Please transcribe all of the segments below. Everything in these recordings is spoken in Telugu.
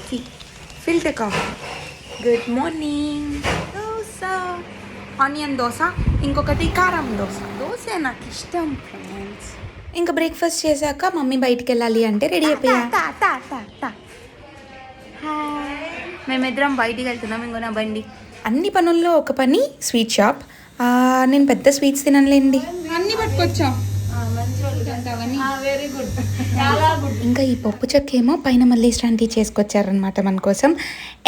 Coffee, filter coffee. Good morning. Dosa, onion dosa, ఇంకొకటి కారం దోశ. దోశ నాకు ఇష్టం ఫ్రెండ్స్. ఇంకా బ్రేక్ఫాస్ట్ చేశాక మమ్మీ బయటికి వెళ్ళాలి అంటే రెడీ అయిపోయా. మేమిద్దరం బయటికి వెళ్తున్నాం. ఇంకో నా బండి. అన్ని పనుల్లో ఒక పని స్వీట్ షాప్. నేను పెద్ద స్వీట్స్ తినలేండి. అన్నీ పట్టుకొచ్చాం. ఇంకా ఈ పప్పు చెక్క ఏమో పైన మళ్ళీ ఇట్లాంటివి చేసుకొచ్చారనమాట మన కోసం.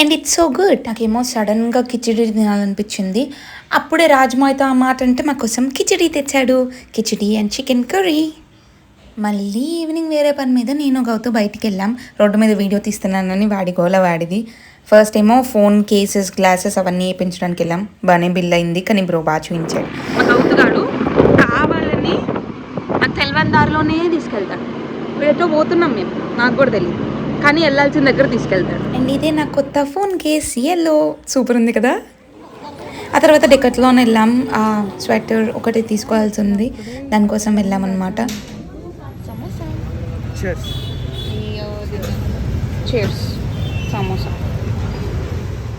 And it's so good. నాకేమో సడన్గా కిచిడి తినాలనిపించింది. అప్పుడే రాజ్మాయ్తో ఆ మాట అంటే మా కోసం కిచిడి తెచ్చాడు. Khichdi and chicken curry. మళ్ళీ ఈవినింగ్ వేరే పని మీద నేను గౌతూ బయటికి వెళ్ళాం. రోడ్డు మీద వీడియో తీస్తున్నానని వాడి గోల వాడిది. ఫస్ట్ ఏమో ఫోన్ కేసెస్, గ్లాసెస్ అవన్నీ వేయించడానికి వెళ్ళాం. బాగానే బిల్ అయింది, కానీ బ్రో బాగా చూపించాడు. మా గౌతుగాడు కావాలని నాకు తెలియని దారిలోనే తీసుకెళ్తాడు. వీడితో పోతున్నాం మేము, నాకు కూడా తెలియదు, కానీ వెళ్ళాల్సిన దగ్గర తీసుకెళ్తాడు. అండ్ ఇదే నా కొత్త ఫోన్ కేస్, ఎల్లో సూపర్ ఉంది కదా. ఆ తర్వాత డెకత్లాన్ వెళ్ళాం. స్వెటర్ ఒకటి తీసుకోవాల్సి ఉంది, దానికోసం వెళ్ళామన్నమాట. సమోసా.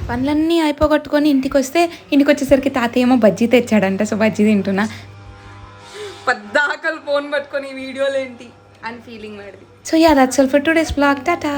పనులన్నీ అయిపోగొట్టుకొని ఇంటికి వచ్చేసరికి తాతయ్య ఏమో బజ్జీ తెచ్చాడంట. సో బజ్జీ తింటున్నా. పద్దాకలు ఫోన్ పట్టుకొని వీడియోలు ఏంటి అని ఫీలింగ్ పడింది. So yeah, that's all for today's vlog. Tata.